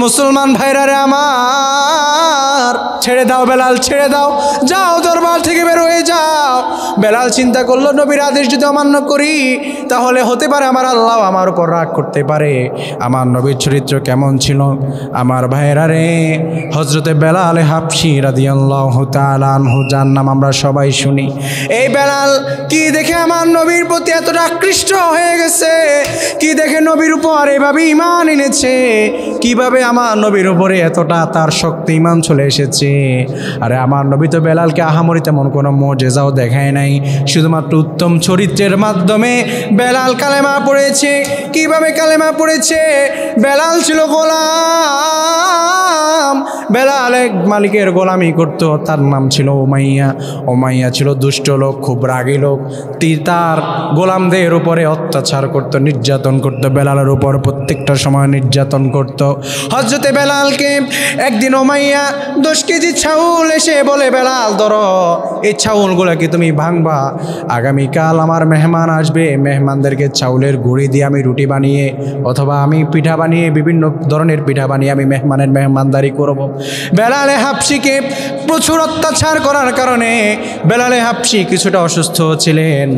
মুসলমান ভাইরা রে আমার, ছেড়ে দাও বেলাল, ছেড়ে দাও, যাও দরবার থেকে বের হয়ে যাও। বেলাল চিন্তা করলো নবীর আদেশ যদি অমান্য করি তাহলে হতে পারে আমার আল্লাহ আমার উপর রাগ করতে পারে। আমার নবীর চরিত্র কেমন ছিল আমার ভাইরা রে? হযরতে বেলাল হাবশী রাদিয়াল্লাহু তাআলা আনহু, যার নাম আমরা সবাই শুনি। এই বেলাল কি দেখে আমার নবীর প্রতি এতটা আকৃষ্ট হয়ে গেছে, কি দেখে নবীর উপর এভাবে ঈমান এনেছে, কিভাবে আমার নবীর উপরে এতটা তার শক্তি ঈমান চলে এসেছে। আরে আমার নবী তো বেলালকে আহামরি তেমন কোনো মুজিজাও দেখায় নাই, শুধুমাত্র উত্তম চরিত্রের মাধ্যমে বেলাল কালেমা পড়েছে। কিভাবে কালেমা পড়েছে? বেলাল ছিল গোলাম, বেলাল এক মালিকের গোলামি করতো, তার নাম ছিল উমাইয়া। উমাইয়া ছিল দুষ্ট লোক, খুব রাগী লোক। তার গোলামদের উপরে অত্যাচার করতো, নির্যাতন করতো, বেলালের উপর প্রত্যেকটা সময় নির্যাতন করতো। হযরতে বেলালকে একদিন উমাইয়া 10 কেজি চাউল এসে বলে, বেলাল ধরো, এই চাউলগুলোকে তুমি ভাঙবা, আগামীকাল আমার মেহমান আসবে, মেহমানদেরকে চাউলের গুঁড়ি দিয়ে আমি রুটি বানিয়ে অথবা আমি পিঠা বানিয়ে, বিভিন্ন ধরনের পিঠা বানিয়ে আমি মেহমানের মেহমানদারি করব। বেলালে হাবশীকে প্রচুর অত্যাচার করার কারণে বেলালে হাবশী কিছুটা অসুস্থ ছিলেন।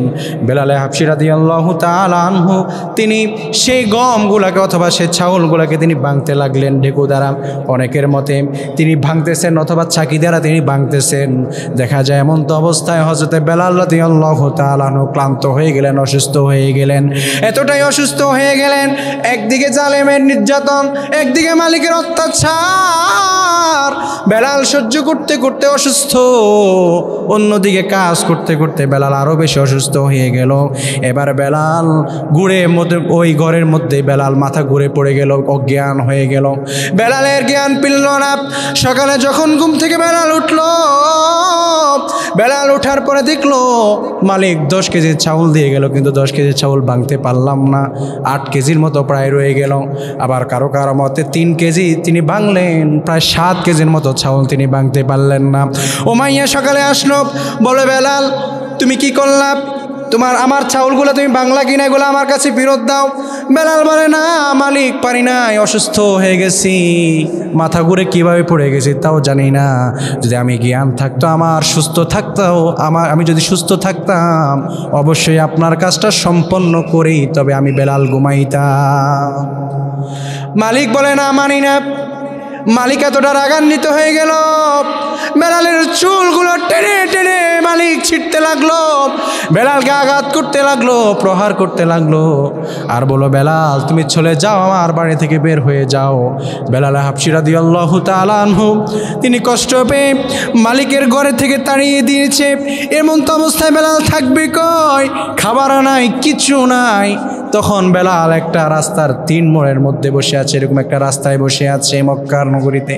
বেলালে হাবশী রাদিয়াল্লাহু তাআলা আনহু তিনি সেই গমগুলোকে অথবা সেই চাউলগুলোকে তিনি ভাঙতে লাগলেন ঢেকু দ্বারা। অনেকের মতে তিনি ভাঙতেছেন অথবা চাকি দ্বারা তিনি ভাঙতেছেন। দেখা যায় এমন তো অবস্থায় হযরতে বেলাল রাদিয়াল্লাহু তাআলা আনহু ক্লান্ত হয়ে গেলেন, অসুস্থ হয়ে গেলেন। এতটাই অসুস্থ হয়ে গেলেন, একদিকে জালেমের নির্যাতন, একদিকে মালিকের অত্যাচার, বেলাল সহ্য করতে করতে অসুস্থ, অন্যদিকে কাজ করতে করতে বেলাল আরও বেশি অসুস্থ হয়ে গেল। এবার বেলাল ওই ঘরের মধ্যে বেলাল মাথা ঘুরে পড়ে গেল, অজ্ঞান হয়ে গেল। বেলালের জ্ঞান পিলল না। সকালে যখন ঘুম থেকে বেলাল উঠল, বেলাল ওঠার পরে দেখলো মালিক 10 কেজি চাউল দিয়ে গেল, কিন্তু 10 কেজি চাউল ভাঙতে পারলাম না, 8 কেজির মতো প্রায় রয়ে গেল। আবার কারো কারো মতে 3 কেজি তিনি ভাঙলেন, প্রায় 7 কেজির মতো চাউল তিনি ভাঙতে পারলেন না। উমাইয়া সকালে আসলো, বলে বেলাল তুমি কি করলা? আমার চাউলগুলো তুমি বাংলা কিনা, এগুলো আমার কাছে ফেরত দাও। বেলাল বলে, না মালিক পারি নাই, অসুস্থ হয়ে গেছি, মাথা ঘুরে কিভাবে পড়ে গেছি তাও জানি না। যদি আমি জ্ঞান থাকতো, আমার সুস্থ থাকতাম, আমি যদি সুস্থ থাকতাম অবশ্যই আপনার কাজটা সম্পন্ন করেই তবে আমি বেলাল ঘুমাইতাম। মালিক বলে, না মানি না। মালিক এতটা রাগান্বিত হয়ে গেল, বেলালের চুলগুলো টেনে টেনে মালিক ছিটতে লাগলো, বেলালকে আঘাত করতে লাগলো, প্রহার করতে লাগলো, আর বলো বেলাল তুমি চলে যাও, আমার বাড়ি থেকে বের হয়ে যাও। বেলাল হাবশী রাদিয়াল্লাহু তাআলা আনহু তিনি কষ্ট পেয়ে মালিকের ঘরে থেকে তাড়িয়ে দিয়েছে। এমন তো অবস্থায় বেলাল থাকবে কই? খাবার নাই, কিছু নাই। তখন বেলাল একটা রাস্তার 3 মোড়ের মধ্যে বসে আছে, এরকম একটা রাস্তায় বসে আছে মক্কার নগরীতে।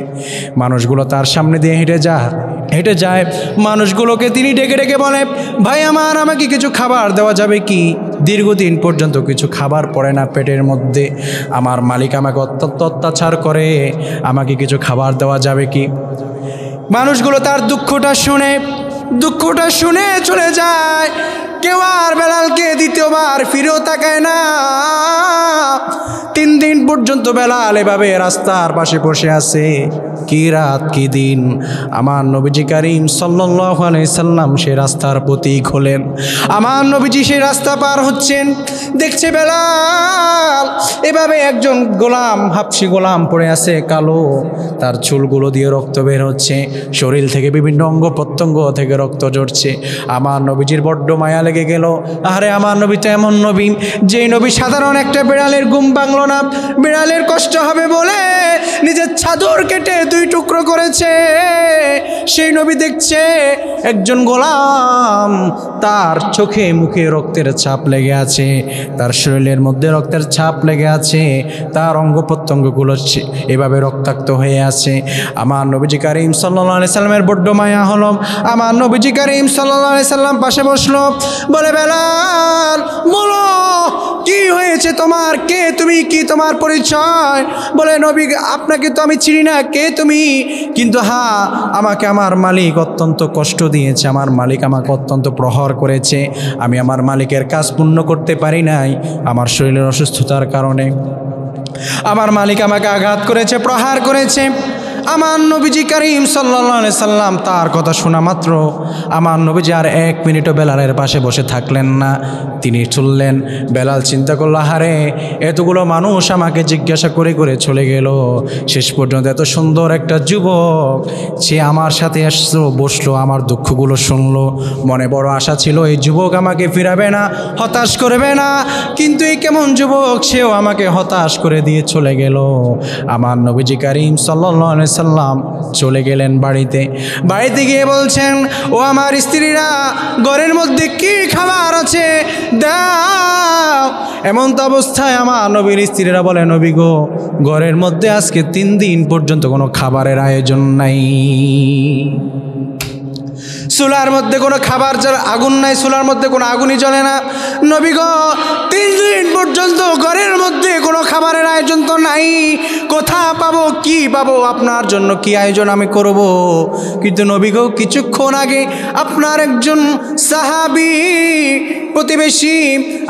মানুষগুলো তার সামনে দিয়ে হেঁটে যায়। মানুষগুলোকে তিনি ডেকে ডেকে বলে, ভাই আমার, আমাকে কিছু খাবার দেওয়া যাবে কি? দীর্ঘদিন পর্যন্ত কিছু খাবার পড়ে না পেটের মধ্যে, আমার মালিক আমাকে অত্যন্ত অত্যাচার করে, আমাকে কিছু খাবার দেওয়া যাবে কি? মানুষগুলো তার দুঃখটা শুনে চলে যায়। কেউ আর বেলালকে দ্বিতীয়বার ফিরেও তাকায় না। 3 দিন পর্যন্ত বেলাল এভাবে রাস্তার পাশে বসে আছে। কি রাত কি দিন, আমার নবীজি করিম সাল্লাল্লাহু আলাইহি সাল্লাম সে রাস্তার প্রতীক হলেন। আমার নবীজি সেই রাস্তা পার হচ্ছেন, দেখছে বেলাল এভাবে একজন গোলাম, হাবশী গোলাম পড়ে আছে, কালো, তার চুলগুলো দিয়ে রক্ত বের হচ্ছে, শরীর থেকে বিভিন্ন অঙ্গ প্রত্যঙ্গ থেকে রক্ত ঝরছে। আমার নবীজির বড্ড মায়া লেগে গেল। আরে আমার নবী তো এমন নবী, যেই নবী সাধারণ একটা বিড়ালের ঘুম ভাঙলো না, বিড়ালের কষ্ট হবে বলে নিজের চাদর কেটে 2 টুকরো করেছে। সেই নবী দেখছে একজন গোলাম, তার চোখে মুখে রক্তের ছাপ লেগে আছে, তার শরীরের মধ্যে রক্তের ছাপ লেগে আছে, তার অঙ্গ প্রত্যঙ্গগুলো এভাবে রক্তাক্ত হয়ে আছে। আমার নবীজি করিম সাল্লাল্লাহু আলাইহি সাল্লামের বড্ড মায়া হলো। আমার নবীজি করিম সাল্লাল্লাহু আলাইহি সাল্লাম পাশে বসলো, বলে বেলাল বলো কি হয়েছে তোমার, কে তুমি, কি তোমার পরিচয়? বলে নবী আপনাকে তো আমি চিনি না, কে তুমি? কিন্তু হ্যাঁ, আমাকে আমার মালিক অত্যন্ত কষ্ট দিয়েছে, আমার মালিক আমাকে অত্যন্ত প্রহার করেছে, আমি আমার মালিকের কাজ পূর্ণ করতে পারি নাই আমার শরীরের অসুস্থতার কারণে। আমার মালিক আমাকে আঘাত করেছে, প্রহার করেছে। আমার নবীজি করিম সাল্লাল্লাহু আলাইহি সাল্লাম তার কথা শোনা মাত্র আমার নবীজি আর 1 মিনিটও বেলালের পাশে বসে থাকলেন না, তিনি চললেন। বেলাল চিন্তা করলো, হারে এতগুলো মানুষ আমাকে জিজ্ঞাসা করে করে চলে গেল, শেষ পর্যন্ত এত সুন্দর একটা যুবক সে আমার সাথে আসলো, বসলো, আমার দুঃখগুলো শুনলো। মনে বড় আশা ছিল এই যুবক আমাকে ফিরাবে না, হতাশ করবে না, কিন্তু এই কেমন যুবক, সেও আমাকে হতাশ করে দিয়ে চলে গেল। আমার নবীজি করিম সাল্লাল্লাহু আলাইহি সাল্লাম চলে গেলেন বাড়িতে। বাড়িতে গিয়ে বলছেন, ও আমার স্ত্রীরা, ঘরের মধ্যে কি খাবার আছে দাও। এমন তো অবস্থায় আমার নবীর স্ত্রীরা বলে, নবী গো, ঘরের মধ্যে আজকে 3 দিন পর্যন্ত কোনো খাবারের আয়োজন নাই। চুলার মধ্যে কোনো খাবার আগুন নাই, চুলার মধ্যে কোনো আগুনই জ্বলে না। নবী গো, 3 দিন পর্যন্ত ঘরের মধ্যে কোনো খাবারের আয়োজন তো নাই, কোথা পাবো, কি পাবো, আপনার জন্য কি আয়োজন আমি করব। কিন্তু নবী গো, কিছুক্ষণ আগে আপনার একজন সাহাবী প্রতিবেশী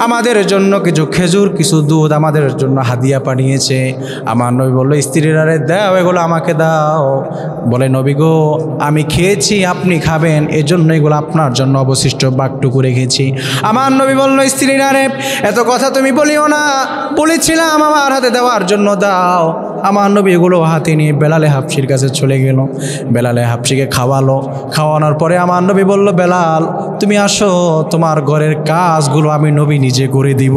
আমাদের জন্য কিছু খেজুর, কিছু দুধ আমাদের জন্য হাদিয়া পাঠিয়েছে। আমার নবী বলল, স্ত্রীরা রে দাও, এগুলো আমাকে দাও। বলে, নবী গো, আমি খেয়েছি, আপনি খাবেন, এজন্য এগুলো আপনার জন্য অবশিষ্ট বাকটুকু রেখেছি। আমার নবী বলল, স্ত্রীরা রে এত কথা তুমি বলিও না, বলেছিলাম আমার হাতে দেওয়ার জন্য দাও। আমার নবী এগুলো হাতে নিয়ে বেলালে হাফসির কাছে চলে গেল। বেলালে হাফসিকে খাওয়ালো। খাওয়ানোর পরে আমার নবী বলল, বেলাল তুমি আসো, তোমার ঘরের কাজগুলো আমি নবী নিজে করে দিব।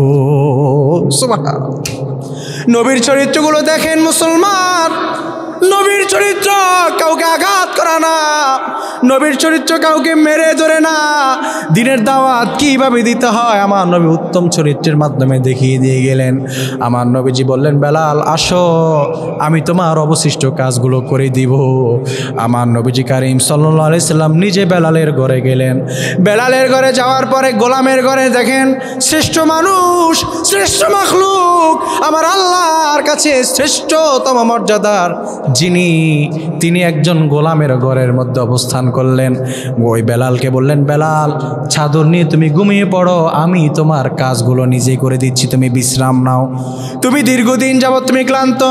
সুবহানাল্লাহ। নবীর চরিত্রগুলো দেখেন মুসলমান। নবীর চরিত্র কাউকে আঘাত করা না, নবীর চরিত্র কাউকে মেরে ধরে না। দিনের দাওয়াত কিভাবে দিতে হয় আমার নবী উত্তম চরিত্রের মাধ্যমে দেখিয়ে দিয়ে গেলেন। আমার নবীজি বললেন, বেলাল আসো, আমি তোমার অবশিষ্ট কাজগুলো করে দিব। আমার নবীজি করিম সাল্লাল্লাহু আলাইহি সাল্লাম নিজে বেলালের ঘরে গেলেন। বেলালের ঘরে যাওয়ার পরে গোলামের ঘরে দেখেন শ্রেষ্ঠ মানুষ, শ্রেষ্ঠ মাখলুক, আমার আল্লাহর কাছে শ্রেষ্ঠতম মর্যাদার যিনি, তিনি একজন গোলামের ঘরের মধ্যে অবস্থান করলেন। ওই বেলালকে বললেন, বেলাল চাদর নিয়ে তুমি ঘুমিয়ে পড়ো, আমি তোমার কাজগুলো নিজে করে দিচ্ছি, তুমি বিশ্রাম নাও। তুমি দীর্ঘদিন যাবত তুমি ক্লান্ত,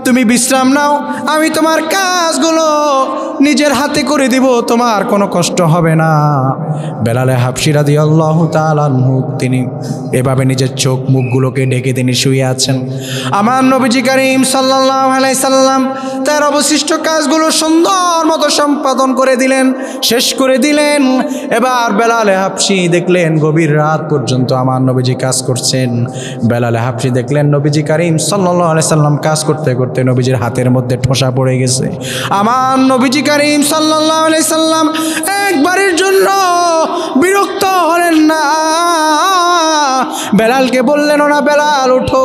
তুমি বিশ্রাম নাও, আমি তোমার কাজগুলো নিজের হাতে করে দিব, তোমার কোনো কষ্ট হবে না। বেলালে হাবশী রাদিয়াল্লাহু তাআলা আনহু তিনি এভাবে নিজের চোখ মুখগুলোকে ঢেকে তিনি শুয়ে আছেন। আমার নবীজি করিম সাল্লাল্লাহু আলাইহি সাল্লাম তার অবশিষ্ট কাজগুলো সুন্দর মতো সম্পাদন করে দিলেন, শেষ করে দিলেন। এবার বেলালে হাবশী দেখলেন গভীর রাত পর্যন্ত আমার নবীজি কাজ করছেন। বেলালে হাবশী দেখলেন নবীজি করিম সাল্লাল্লাহু আলাইহি সাল্লাম কাজ করতে করতে নবীজির হাতের মধ্যে ঠোসা পড়ে গেছে। আমার নবীজি করিম সাল্লাল্লাহু আলাইহি সাল্লাম একবারের জন্য বিরক্ত হলেন না। বেলালকে বললেন, না বেলাল ওঠো,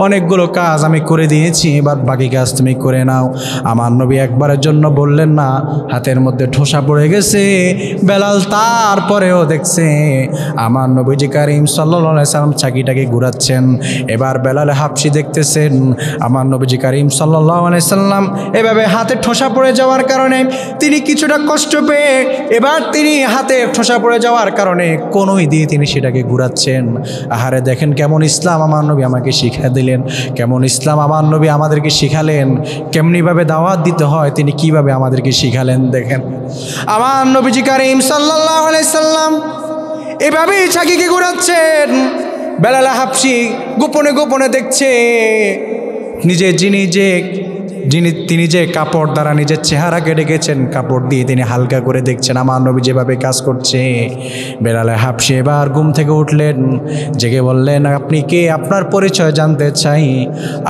অনেকগুলো কাজ আমি করে দিয়েছি, এবার বাকি কাজ তুমি করে নাও। আমার নবী একবারের জন্য বললেন না, হাতের মধ্যে ঠোসা পড়ে গেছে। বেলাল তারপরেও দেখছে আমার নবীজি করিম সাল্লাল্লাহু আলাইহি সাল্লাম চাকিটাকে ঘুরাচ্ছেন। এবার বেলাল হাবশী দেখতেছেন আমার নবীজি করিম সাল্লাল্লাহু আলাইহি সাল্লাম এভাবে হাতে ঠোসা পড়ে যাওয়ার কারণে তিনি কিছুটা কষ্ট পেয়ে এবার তিনি হাতে ঠোসা পড়ে যাওয়ার কারণে কোনোই দিয়ে তিনি সেটাকে ঘুরাচ্ছেন। আহারে দেখেন কেমন ইসলাম আমার নবী আমাকে শিখা দিলেন, কেমন ইসলাম আমার নবী আমাদেরকে শিখালেন, কেমনিভাবে দাওয়াত দিতে হয় তিনি কিভাবে আমাদেরকে শিখালেন। দেখেন আমার নবীজি করিম সাল্লাল্লাহু আলাইহি সাল্লাম এভাবেই চাকিকে ঘুরাচ্ছেন। বেলাল হাবশী গোপনে গোপনে দেখছে তিনি যে কাপড় দ্বারা নিজের চেহারাকে ঢেকেছেন, কাপড় দিয়ে তিনি হালকা করে দেখছেন আমার নবী যেভাবে কাজ করছে। বেলাল হাবশী এবার ঘুম থেকে উঠলেন, জেগে বললেন, আপনি কে, আপনার পরিচয় জানতে চাই।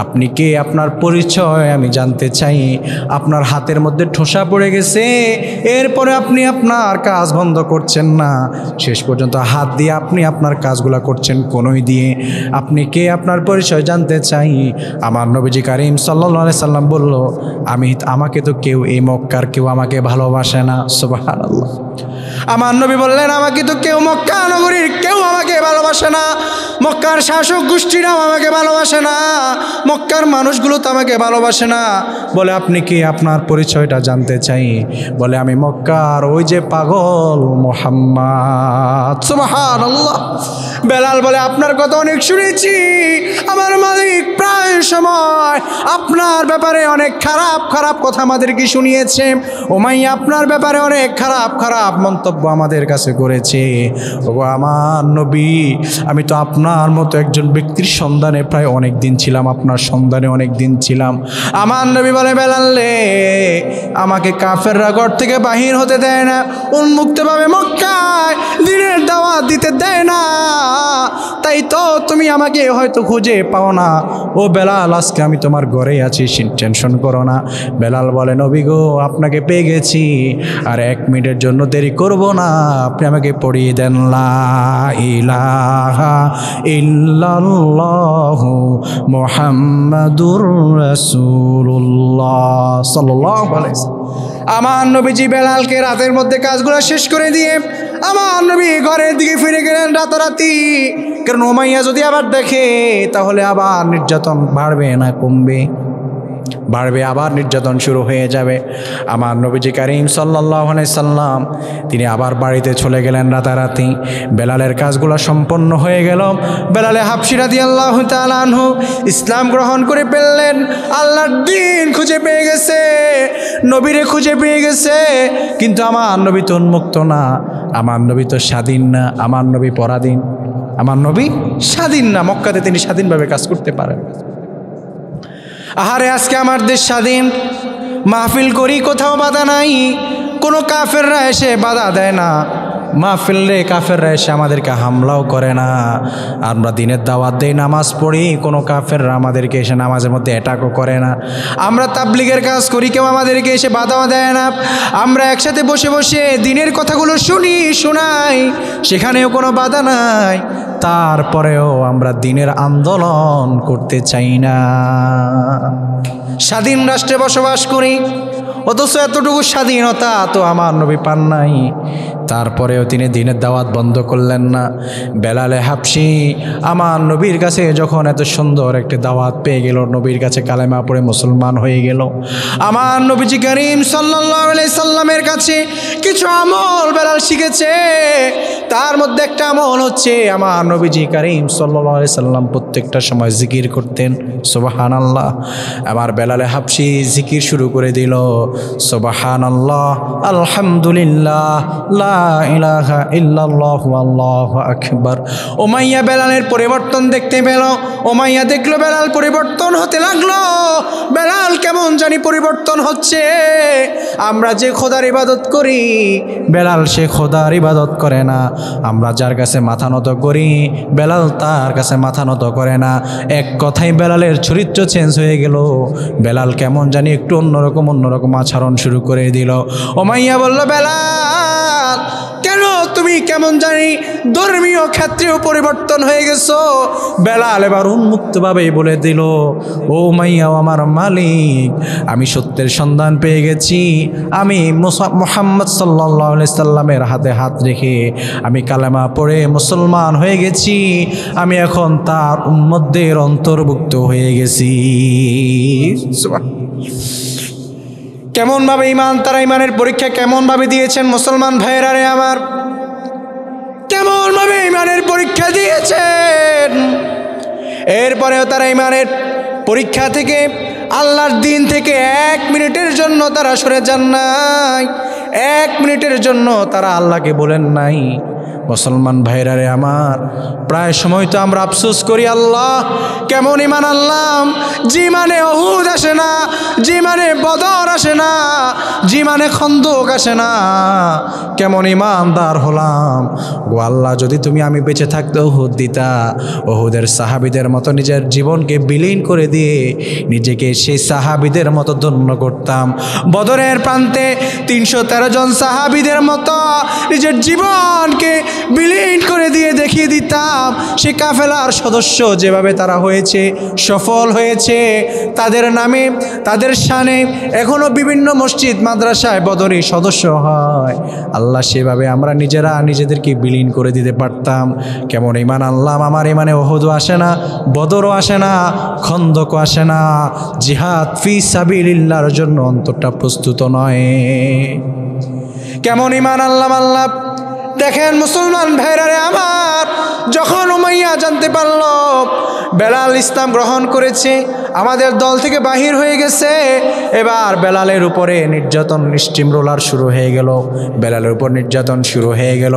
আপনি কে, আপনার পরিচয় আমি জানতে চাই। আপনার হাতের মধ্যে ঠোসা পড়ে গেছে, এরপরে আপনি আপনার কাজ বন্ধ করছেন না, শেষ পর্যন্ত হাত দিয়ে আপনি আপনার কাজগুলো করছেন কোনোই দিয়ে। আপনি কে, আপনার পরিচয় জানতে চাই। আমার নবীজি করিম সাল্লাল্লাহু আলাইহি সাল্লাম বলল, আমাকে তো কেউ এই মক্কার কেউ আমাকে ভালোবাসে না। সুবহানাল্লাহ। আমার নবী বললেন, আমাকে তো কেউ মক্কা নগরীর কেউ আমাকে ভালোবাসে না, মক্কার শাসক গোষ্ঠীরাও আমাকে ভালোবাসে না, মক্কার মানুষগুলো তো আমাকে ভালোবাসে না। বলে আপনি কি, আপনার পরিচয়টা জানতে চাই। বলে আমি মক্কার ওই যে পাগল মুহাম্মদ। সুবহানাল্লাহ। বেলাল বলে আপনার কথা অনেক শুনেছি, আমার মালিক প্রায় সময় আপনার ব্যাপারে অনেক খারাপ খারাপ কথা আমাদেরকে শুনিয়েছে। উমাইয়া আপনার ব্যাপারে অনেক খারাপ খারাপ মন্তব্য আমাদের কাছে করেছে। ওগো আমার নবী, আমি তো আপনার মতো একজন ব্যক্তির সন্ধানে প্রায় অনেক দিন ছিলাম, আপনার সন্ধানে অনেক দিন ছিলাম। আমার নবী বলে, বেলাল রে, আমাকে কাফেররা ঘর থেকে বাহির হতে দেয় না, উন্মুক্তভাবে মক্কায় দিনের দাওয়াত দিতে দেয় না, তাই তো তুমি আমাকে হয়তো খুঁজে পাও না। ও বেলাল, আজকে আমি তোমার ঘরেই আছি, টেনশন করো না। বেলাল বলে, নবী গো, আপনাকে পেয়ে গেছি, আর 1 মিনিটের জন্য দেরি করব না, আপনি আমাকে পড়িয়ে দেন লা ইলাহা ইল্লাল্লাহু মুহাম্মাদুর রাসূলুল্লাহ সাল্লাল্লাহু আলাইহি ওয়াসাল্লাম। আমার নবীজি বেলালকে রাতের মধ্যে কাজগুলো শেষ করে দিয়ে আমার নবী ঘরের দিকে ফিরে গেলেন রাতারাতি। কারণ উমাইয়া যদি আবার দেখে তাহলে আবার নির্যাতন বাড়বে না কমবে? বাড়বে, আবার নির্যাতন শুরু হয়ে যাবে। আমার নবীজি কারীম সাল্লাল্লাহু আলাইহি সাল্লাম তিনি আবার বাড়িতে চলে গেলেন রাতারাতি। বেলালের কাজগুলো সম্পন্ন হয়ে গেল। বেলালে হাবশী রাদিয়াল্লাহু তাআলা আনহু ইসলাম গ্রহণ করে ফেললেন, আল্লাহর দ্বীন খুঁজে পেয়ে গেছে, নবীরে খুঁজে পেয়ে গেছে। কিন্তু আমার নবী তো উন্মুক্ত না, আমার নবী তো স্বাধীন না, আমার নবী পরাধীন, আমার নবী স্বাধীন না। মক্কাতে তিনি স্বাধীনভাবে কাজ করতে পারেন। আহারে, আজকে আমার দেশ স্বাধীন, মাহফিল করি, কোথাও বাধা নাই, কোনো কাফেররা এসে বাধা দেয় না। মাহফিল রে কাফেররা এসে আমাদেরকে হামলাও করে না। আমরা দিনের দাওয়াত দেই, নামাজ পড়ি, কোনো কাফেররা আমাদেরকে এসে নামাজের মধ্যে অ্যাটাকও করে না। আমরা তাবলীগের কাজ করি, কেউ আমাদেরকে এসে বাধাও দেয় না। আমরা একসাথে বসে বসে দিনের কথাগুলো শোনাই, সেখানেও কোনো বাধা নাই। তারপরেও আমরা দিনের আন্দোলন করতে চাই না। স্বাধীন রাষ্ট্রে বসবাস করি, অথচ এতটুকু স্বাধীনতা তো আমার নবী পান নাই। তারপরেও তিনি দিনের দাওয়াত বন্ধ করলেন না। বেলালে হাবশী আমার নবীর কাছে যখন এত সুন্দর একটি দাওয়াত পেয়ে গেল, নবীর কাছে কালেমা পড়ে মুসলমান হয়ে গেল। আমার নবীজি করিম সাল্লাল্লাহু আলাইহি সাল্লামের কাছে কিছু আমল বেলাল শিখেছে। তার মধ্যে একটা আমল হচ্ছে, আমার নবীজি করিম সাল্লাল্লাহু আলাইহি সাল্লাম প্রত্যেকটা সময় জিকির করতেন, সুবহানাল্লাহ। আমার বেলালে হাবশী জিকির শুরু করে দিল, সুবহানাল্লাহ, আলহামদুলিল্লাহ, লা ইলাহা ইল্লাল্লাহু আল্লাহু আকবার। উমাইয়া বেলালের পরিবর্তন দেখতে পেল। উমাইয়া দেখলো বেলাল পরিবর্তন হতে লাগলো। বেলাল কেমন জানি পরিবর্তন হচ্ছে। আমরা যে খোদার ইবাদত করি, বেলাল সে খোদার ইবাদত করে না। আমরা যার কাছে মাথা নত করি, বেলাল তার কাছে মাথা নত করে না। এক কথায় বেলালের চরিত্র চেঞ্জ হয়ে গেল। বেলাল কেমন জানি একটু অন্যরকম আচরণ শুরু করে দিল। উমাইয়া বলল, বেলাল কেন তুমি কেমন জানি ধর্মীয় ক্ষেত্রেও পরিবর্তন হয়ে গেছো? বেলাল এবার উন্মুক্তভাবে বলে দিল, ও উমাইয়া, আমার মালিক, আমি সত্যের সন্ধান পেয়ে গেছি। আমি মুহাম্মদ সাল্লাল্লাহু আলাইহি সাল্লামের হাতে হাত রেখে আমি কালেমা পড়ে মুসলমান হয়ে গেছি। আমি এখন তার উম্মতদের অন্তর্ভুক্ত হয়ে গেছি। কেমন ভাবে ইমান, তারা ইমানের পরীক্ষা কেমন ভাবে দিয়েছেন মুসলমান ভাইয়েরা রে আমার, কেমন ভাবে ইমানের পরীক্ষা দিয়েছেন। এরপরেও তারা ইমানের পরীক্ষা থেকে, আল্লাহর দিন থেকে 1 মিনিটের জন্য তারা সরে যান নাই। 1 মিনিটের জন্য তারা আল্লাহকে বলেন নাই। মুসলমান ভাইরা রে আমার, প্রায় সময় তো আমরা আফসোস করি, আল্লাহ কেমন ইমান আনলাম, যে মানে উহুদ আসে না, যে মানে বদর আসে না, যে মানে খন্দক আসে না, কেমন ইমানদার হলাম। ও আল্লাহ, যদি তুমি আমি বেঁচে থাকতে উহুদ দিতা, উহুদের সাহাবীদের মতো নিজের জীবনকে বিলীন করে দিয়ে নিজেকে সেই সাহাবীদের মতো ধন্য করতাম। বদরের প্রান্তে 313 জন সাহাবীদের মতো নিজের জীবনকে বিলীন করে দিয়ে দেখিয়ে দিতাম সে কাফেলার সদস্য যেভাবে তারা হয়েছে, সফল হয়েছে, তাদের নামে তাদের আমাদের শানে এখনো বিভিন্ন মসজিদ মাদ্রাসায় বদরি সদস্য হয়। আল্লাহ সেভাবে আমরা নিজেরা নিজেদেরকে বিলীন করে দিতে পারতাম। কেমন ইমান আনলাম, আমার ইমানে ওহুদও আসে না, বদরও আসে না, খন্দকও আসে না, জিহাদ ফি সাবিলিল্লাহর জন্য অন্তরটা প্রস্তুত নয়। কেমন ইমান আনলাম আল্লাহ। দেখেন মুসলমান ভাইরারে আমার, যখন উমাইয়া জানতে পারল বেলাল ইসলাম গ্রহণ করেছে, আমাদের দল থেকে বাহির হয়ে গেছে, এবার বেলালের উপরে নির্যাতন স্টিম রোলার শুরু হয়ে গেল। বেলালের উপর নির্যাতন শুরু হয়ে গেল।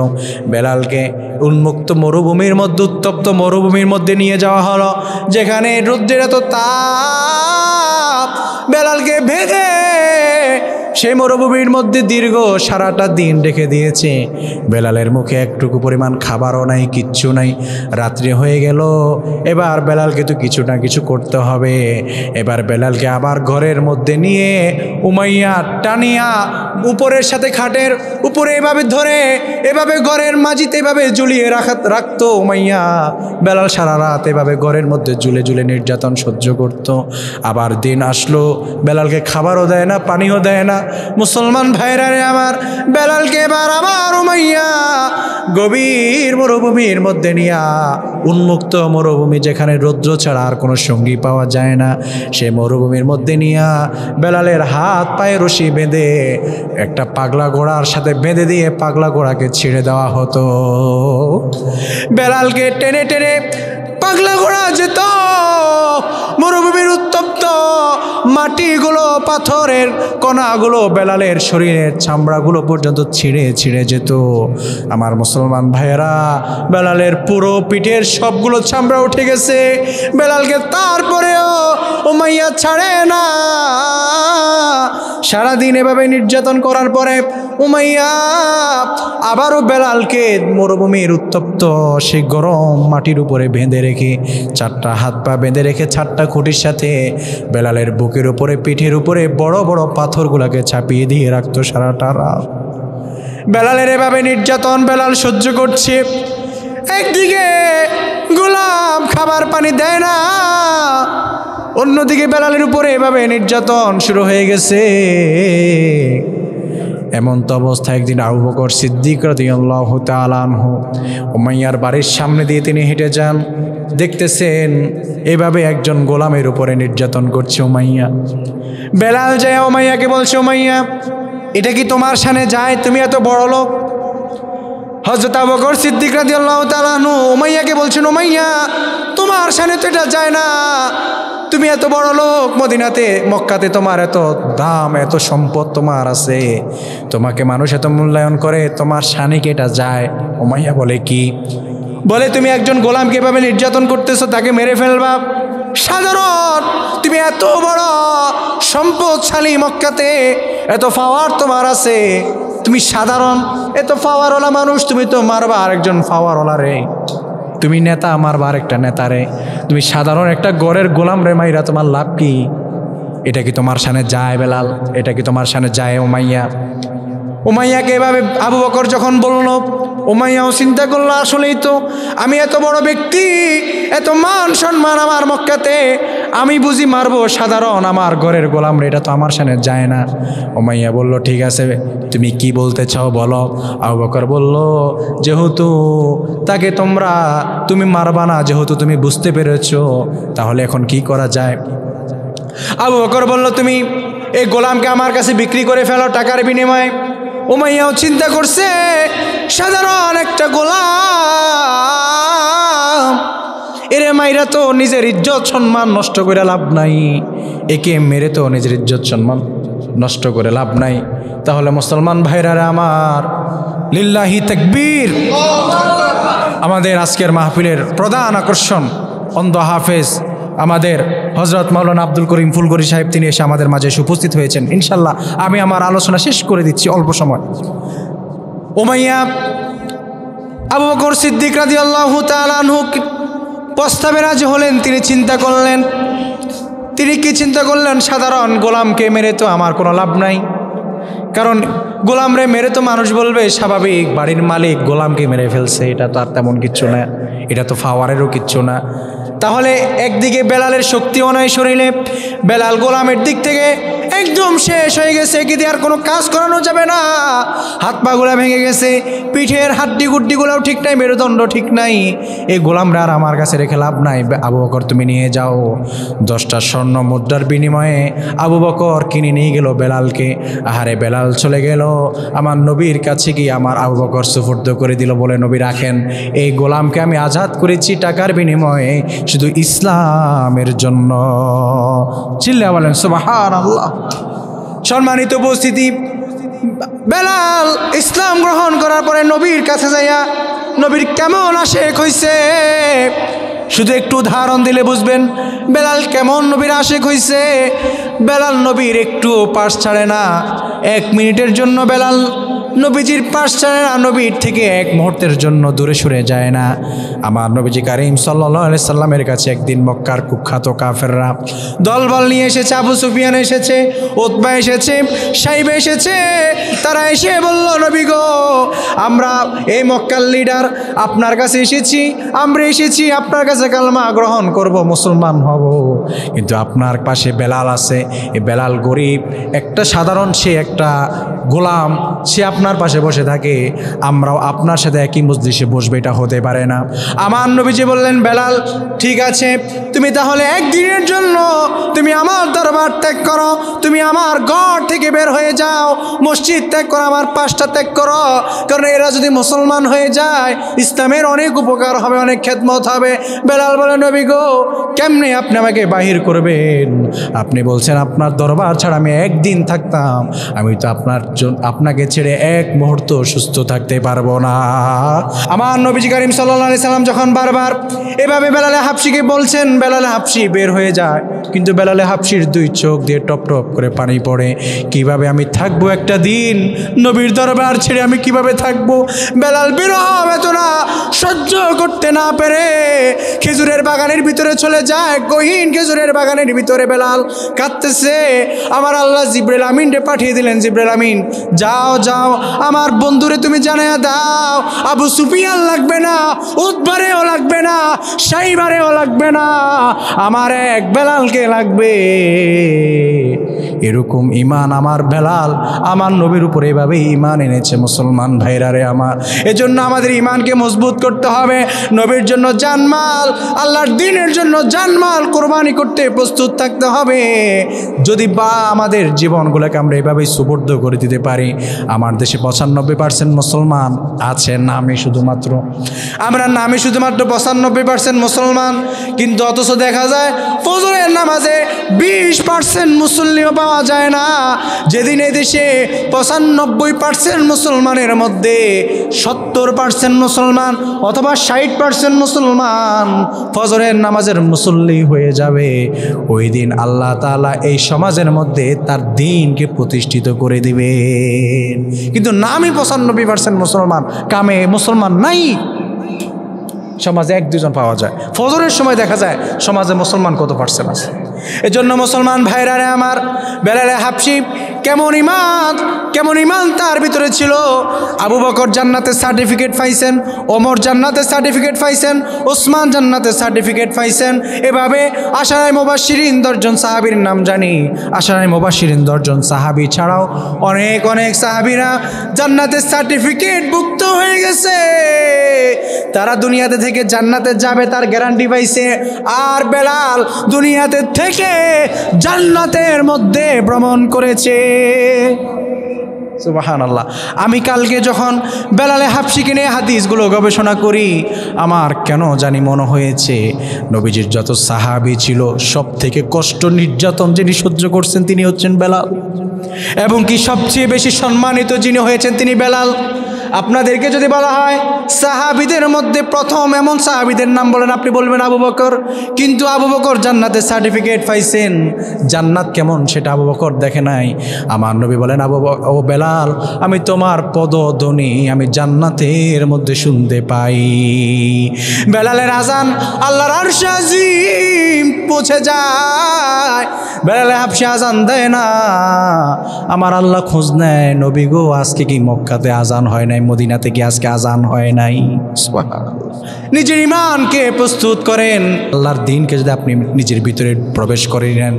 বেলালকে উন্মুক্ত মরুভূমির মধ্যে, উত্তপ্ত মরুভূমির মধ্যে নিয়ে যাওয়া হলো, যেখানে রুদ্রের এত তাপ বেলালকে ভেঙে সেই মরুভূমির মধ্যে দীর্ঘ সারাটা দিন রেখে দিয়েছে। বেলালের মুখে একটুকু পরিমাণ খাবারও নাই, কিচ্ছু নাই। রাত্রি হয়ে গেল, এবার বেলালকে তো কিছু না কিছু করতে হবে। এবার বেলালকে আবার ঘরের মধ্যে নিয়ে উমাইয়া টানিয়া উপরের সাথে খাটের উপরে এভাবে ধরে, এভাবে ঘরের মাঝিতে এভাবে ঝুলিয়ে রাখতো উমাইয়া। বেলাল সারা রাত এভাবে ঘরের মধ্যে ঝুলে ঝুলে নির্যাতন সহ্য করত। আবার দিন আসলো, বেলালকে খাবারও দেয় না, পানিও দেয় না। মুসলমান ভাইরা রে আমার, বেলালকে এবার আমার উমাইয়া গভীর মরুভূমির মধ্যে নিয়া, উন্মুক্ত মরুভূমি যেখানে রৌদ্র ছাড়া আর কোনো সঙ্গী পাওয়া যায় না, সে মরুভূমির মধ্যে নিয়া বেলালের হাত পায়ে রশি বেঁধে একটা পাগলা ঘোড়ার সাথে বেঁধে দিয়ে পাগলা ঘোড়াকে ছেড়ে দেওয়া হতো। বেলালকে টেনে টেনে পাগলা ঘোড়া যেত। মরুভূমির উত্তপ্ত মাটিগুলো, পাথরের কণাগুলো বেলালের শরীরের চামড়াগুলো পর্যন্ত ছিঁড়ে ছিঁড়ে যেত। আমার মুসলমান ভাইয়েরা, বেলালের পুরো পিঠের সবগুলো চামড়া উঠে গেছে। বেলালকে তারপরেও উমাইয়া ছাড়ে না। সারাদিন এভাবে নির্যাতন করার পরে উমাইয়া আবারও বেলালকে মরুভূমির উত্তপ্ত সেই গরম মাটির উপরে বেঁধে রেখে, চারটা হাত পা বেঁধে রেখে, চারটা খুঁটির সাথে বেলালের বুকের উপরে, পিঠের উপরে বড় বড় পাথরগুলোকে চাপিয়ে দিয়ে রাখতো সারাটা রাত। বেলালের এভাবে নির্যাতন বেলাল সহ্য করছে। একদিকে গোলাম খাবার পানি দেয় না, অন্যদিকে বেলালের উপরে এভাবে নির্যাতন শুরু হয়ে গেছে। এমন তো অবস্থা, একদিন আবু বকর সিদ্দিক রাদিয়াল্লাহু তাআলা আনহু উমাইয়ার বাড়ির সামনে দিয়ে তিনি হেঁটে যান। দেখতেছেন এভাবে একজন গোলামের উপরে নির্যাতন করছে উমাইয়া। বেলাল যায় উমাইয়াকে বলছে, উমাইয়া এটা কি তোমার সামনে যায়? তুমি এত বড় লোক। হযরত আবু বকর সিদ্দিক রাদিয়াল্লাহু তাআলা আনহু উমাইয়াকে বলছেন, উমাইয়া তোমার সামনে তো এটা যায় না। তুমি এত বড় লোক, মদিনাতে মক্কাতে তোমার এত দাম, এত সম্পদ তোমার আছে, তোমাকে মানুষ এত মূল্যায়ন করে, তোমার শানে কি এটা যায়? উমাইয়া বলে, কি? বলে, তুমি একজন গোলামকে এভাবে নির্যাতন করতেছো, তাকে মেরে ফেলবা। সাধারণ, তুমি এত বড় সম্পদশালী, মক্কাতে এত পাওয়ার তোমার আছে, তুমি সাধারণ এত পাওয়ারওয়ালা মানুষ, তুমি তো মারবা আরেকজন পাওয়ারওয়ালা রে। তুমি নেতা, মারবা আরেকটা নেতা রে। তুমি সাধারণ একটা গড়ের গোলাম রে মাইরা তোমার লাভ কি? এটা কি তোমার সামনে যায় বেলাল? এটা কি তোমার সামনে যায় উমাইয়া? উমাইয়াকে এভাবে আবু বকর যখন বলল, উমাইয়াও চিন্তা করলো, আসলেই তো আমি এত বড় ব্যক্তি, এত মান সম্মান আমার মক্কাতে, আমি বুঝি মারবো সাধারণ আমার ঘরের গোলাম রে, এটা তো আমার সামনে যায় না। উমাইয়া বলল, ঠিক আছে, তুমি কি বলতে চাও বলো। আবু বকর বলল, যেহেতু তাকে তুমি মারবা না, যেহেতু তুমি বুঝতে পেরেছো, তাহলে এখন কি করা যায়? আবু বকর বলল, তুমি এই গোলামকে আমার কাছে বিক্রি করে ফেলো টাকার বিনিময়ে। উমাইয়াও চিন্তা করছে, সাধারণ একটা গোলাম, এরে মাইরা তো নিজের ইজ্জত সম্মান নষ্ট করে লাভ নাই, একে মেরে তো নিজের ইজ্জত সম্মান নষ্ট করে লাভ নাই। তাহলে মুসলমান ভাইরা আমার, লিল্লাহি তাকবীর। আমাদের আজকের মাহফিলের প্রধান আকর্ষণ অন্ধ হাফেজ আমাদের হযরত মাওলানা আব্দুল করিম ফুলগরি সাহেব, তিনি এসে আমাদের মাঝে উপস্থিত হয়েছেন। ইনশাল্লাহ আমি আমার আলোচনা শেষ করে দিচ্ছি অল্প সময়। উমাইয়া আবু বকর সিদ্দিক রাদিয়াল্লাহু তাআলা আনহু প্রস্তাবে রাজি হলেন। তিনি চিন্তা করলেন, তিনি কি চিন্তা করলেন? সাধারণ গোলামকে মেরে তো আমার কোনো লাভ নাই, কারণ গোলামরে মেরে তো মানুষ বলবে স্বাভাবিক, বাড়ির মালিক গোলামকে মেরে ফেলছে, এটা তো আর তেমন কিচ্ছু না, এটা তো ফাওয়ারেরও কিচ্ছু না। তাহলে একদিকে বেলালের শক্তিও নাই শরীরে, বেলাল গোলামের দিক থেকে একদম শেষ হয়ে গেছে, কি দিয়ে আর কোনো কাজ করানো যাবে না, হাত পাগুলা ভেঙে গেছে, পিঠের হাড্ডি গুড্ডিগুলোও ঠিক নাই, মেরুদণ্ড ঠিক নাই। এই গোলামরা আর আমার কাছে রেখে লাভ নাই, আবু বকর তুমি নিয়ে যাও। 10টা স্বর্ণ মুদ্রার বিনিময়ে আবু বকর কিনে নিয়ে গেল বেলালকে। আহারে বেলাল চলে গেল, আমার নবীর কাছে গিয়ে আমার আবু বকর সুফর্দ করে দিল, বলে নবী রাখেন, এই গোলামকে আমি আজাদ করেছি টাকার বিনিময়ে শুধু ইসলামের জন্য। চিল্লা বলেন সুবহানাল্লাহ। সম্মানিত উপস্থিতি, বেলাল ইসলাম গ্রহণ করার পরে নবীর কাছে যাইয়া নবীর কেমন আশেক হইছে, শুধু একটু উদাহরণ দিলে বুঝবেন বেলাল কেমন নবীর আশেক হইছে। বেলাল নবীর একটু পাশ ছাড়ে না, 1 মিনিটের জন্য বেলাল নবীজির পাশ ছাড়ে না, নবীর থেকে 1 মুহূর্তের জন্য দূরে সরে যায় না। আমার নবীজি কারীম সাল্লাল্লাহু আলাইহি সাল্লামের কাছে একদিন মক্কার কুখ্যাত কাফেররা দলবল নিয়ে এসেছে, আবু সুফিয়ান এসেছে, উতবা এসেছে, সাইবা এসেছে। তারা এসে বলল, নবী গো, আমরা এই মক্কার লিডার আপনার কাছে এসেছি, আমরা এসেছি আপনার কাছে কালমা গ্রহণ করব, মুসলমান হব, কিন্তু আপনার পাশে বেলাল আছে, এই বেলাল গরিব, একটা সাধারণ, সে একটা গোলাম, সে আপনার পাশে বসে থাকে, আমরাও আপনার সাথে একই মজলিসে বসবে, এটা হতে পারে না। আমার নবীজি বললেন, বেলাল ঠিক আছে, তুমি তাহলে 1 দিনের জন্য তুমি আমার দরবার ত্যাগ করো, তুমি আমার ঘর থেকে বের হয়ে যাও, মসজিদ ত্যাগ করো, আমার পাশটা ত্যাগ করো, কারণ এরা যদি মুসলমান হয়ে যায় ইসলামের অনেক উপকার হবে, অনেক খেদমত হবে। বেলাল বলে, নবী গো, কেমনে আপনি আমাকে বাহির করবেন? আপনি বলছেন আপনার দরবার ছাড়া আমি 1 দিন থাকতাম, আমি তো আপনাকে ছেড়ে 1 মুহূর্ত সুস্থ থাকতে পারবো না। আমার নবীজি কারীম সাল্লাল্লাহু আলাইহি সাল্লাম যখন বারবার এভাবে বেলালে হাবশিকে বলছেন, বেলালে হাবশি বের হয়ে যায়, কিন্তু বেলালে হাবশির 2 চোখ দিয়ে টপ টপ করে পানি পড়ে। কিভাবে আমি থাকবো একটা দিন নবীর দরবার ছেড়ে, আমি কিভাবে থাকবো? বেলাল বিরহ বেদনা সহ্য করতে না পেরে খেজুরের বাগানের ভিতরে চলে যায়, গহীন খেজুরের বাগানের ভিতরে বেলাল কাঁদতেছে। আমার আল্লাহ জিবরাইল আমিনরে পাঠিয়ে দিলেন, জিবরাইল আমিন যাও যাও আমার বন্ধুরে তুমি জানায়া দাও, আবু সুফিয়ান লাগবে না, উতবারেও লাগবে না, সাইবারেও লাগবে না, আমার এক বেলালকে লাগবে। এরকম ইমান আমার বেলাল আমার নবীর উপরে এভাবেই ইমান এনেছে। মুসলমান ভাইরা রে আমার, এজন্য আমাদের ইমানকে মজবুত করতে হবে, নবীর জন্য জানমাল, আল্লাহর দ্বীনের জন্য জানমাল কোরবানি করতে প্রস্তুত থাকতে হবে। যদি বা আমাদের জীবনগুলোকে আমরা এভাবেই সুবর্দ করে দিতে পারি। আমার দেশে 95% মুসলমান আছে, নামে শুধুমাত্র, আমরা নামে শুধুমাত্র 95% মুসলমান, কিন্তু অথচ দেখা যায় ফজরের নামাজে 20% মুসল্লিও পাওয়া যায় না। যেদিন এই দেশে 95% মুসলমানের মধ্যে 70% মুসলমান অথবা 60% মুসলমান ফজরের নামাজের মুসল্লি হয়ে যাবে, ওই দিন আল্লাহ তাআলা এই সমাজের মধ্যে তার দ্বীনকে প্রতিষ্ঠিত করে দিবেন। কিন্তু নামই 95% মুসলমান, কামে মুসলমান নাই। সমাজে 1-2 জন পাওয়া যায়, ফজরের সময় দেখা যায় সমাজে মুসলমান কত পার্সেন্ট আছে। এজন্য মুসলমান ভাইরা রে আমার, বেলালে হাবশি কেমন ইমান তার ভিতরে ছিল। আবু বকর জান্নাতের সার্টিফিকেট পাইছেন, ওমর জান্নাতের সার্টিফিকেট পাইছেন, ওসমান জান্নাতের সার্টিফিকেট পাইছেন। এভাবে আশারায়ে মুবাশশিরিন 10 জন সাহাবীর নাম জানি। আশারায়ে মুবাশশিরিন 10 জন সাহাবী ছাড়াও অনেক সাহাবীরা জান্নাতের সার্টিফিকেট ভুক্ত হয়ে গেছে। তারা দুনিয়াতে থেকে জান্নাতে যাবে তার গ্যারান্টি পাইছে। আর বেলাল দুনিয়াতে থেকে জান্নাতের মধ্যে ভ্রমণ করেছে। সুবহানাল্লাহ। আমি কালকে যখন বেলালে হাবশিকে নিয়ে হাদিসগুলো গবেষণা করি, আমার কেন জানি মনে হয়েছে নবীজির যত সাহাবী ছিল সব থেকে কষ্ট নির্যাতন যিনি সহ্য করছেন তিনি হচ্ছেন বেলাল, এবং কি সবচেয়ে বেশি সম্মানিত যিনি হয়েছেন তিনি বেলাল। আপনাদেরকে যদি বলা হয় সাহাবীদের মধ্যে প্রথম এমন সাহাবীদের নাম বলেন, আপনি বলবেন আবু বকর, কিন্তু আবু বকর জান্নাতের সার্টিফিকেট পাইছেন। জান্নাত কেমন সেটা আবু বকর দেখে নাই। আমার নবী বলেন, ও বেলাল, আমি তোমার পদধ্বনি আমি জান্নাতের মধ্যে শুনতে পাই। বেলালের আজান আল্লাহর আরশে আজিম পৌঁছে যায়। বেলালে হাবশি আজান দেয় না, আমার আল্লাহ খোঁজ নেয়, নবী গো আজকে কি মক্কাতে আজান হয় নাই? নাই, মদিনা থেকে আজকে আজান হয় নাই। সুবহানাল্লাহ। নিজের ইমানকে প্রস্তুত করেন, আল্লাহর দ্বীনকে যদি আপনি নিজের ভিতরে প্রবেশ করে নেন,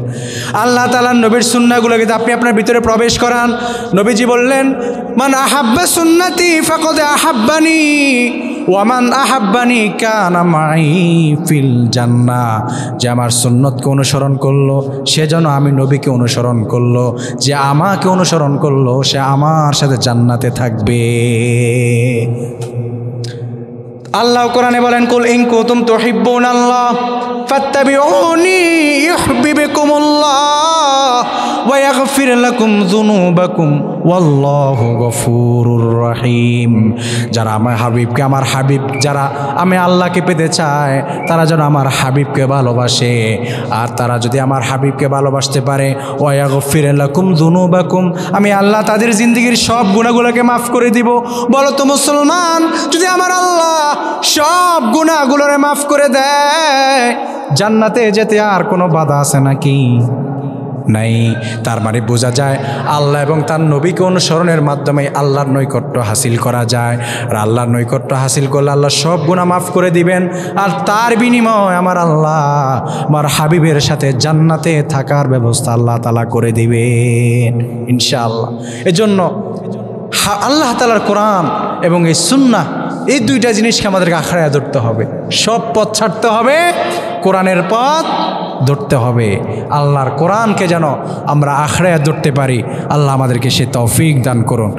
আল্লাহ তাআলার নবীর সুন্নাহগুলোকে যদি আপনি আপনার ভিতরে প্রবেশ করান। নবীজি বললেন, মান আহাব্বা সুন্নতি ফাকাদ আহাব্বানি ওয়ামান আহাব্বানি কানা মাই ফিল জান্নাহ। যে আমার সুন্নতকে অনুসরণ করলো সে যেন আমি নবীকে অনুসরণ করলো, যে আমাকে অনুসরণ করলো সে আমার সাথে জান্নাতে থাকবে। আল্লাহ কোরআনে বলেন, কুল ইন কুনতুম তুহিব্বুনাল্লাহ ফাত্তাবিউনি ইউহিব্বুকুমুল্লাহ ওয়া ইয়াগফির লাকুম যুনুবাকুম ওয়াল্লাহু গফুরুর রহিম। যারা আমার হাবিবকে, আমার হাবিব যারা আমি আল্লাহকে পেতে চায় তারা যেন আমার হাবিবকে ভালোবাসে, আর তারা যদি আমার হাবিবকে ভালোবাসতে পারে, ওয়া ইয়াগফির লাকুম যুনুবাকুম, আমি আল্লাহ তাদের জিন্দেগির সব গুনাহগুলোকে মাফ করে দিব। বলো তো মুসলমান, যদি আমার আল্লাহ সব গুনাহগুলোরে মাফ করে দেয়, জান্নাতে যেতে আর কোনো বাধা আছে নাকি? নাই। তার মানে বোঝা যায় আল্লাহ এবং তার নবীকে অনুসরণের মাধ্যমে আল্লাহর নৈকট্য হাসিল করা যায়। আর আল্লাহর নৈকট্য হাসিল করলে আল্লাহ সব গুনাহ মাফ করে দিবেন, আর তার বিনিময় আমার আল্লাহ আমার হাবিবের সাথে জান্নাতে থাকার ব্যবস্থা আল্লাহ তাআলা করে দিবেন ইনশাআল্লাহ। এজন্য আল্লাহ তাআলার কোরআন এবং এই সুন্নাহ, এই দুইটা জিনিসকে আমাদেরকে আখড়ায় ধরতে হবে। সব পথ ছাড়তে হবে, কোরআনের পথ ধরতে হবে। আল্লাহর কোরআনকে যেন আমরা আখড়ায় ধরতে পারি, আল্লাহ আমাদেরকে সে তৌফিক দান করুন।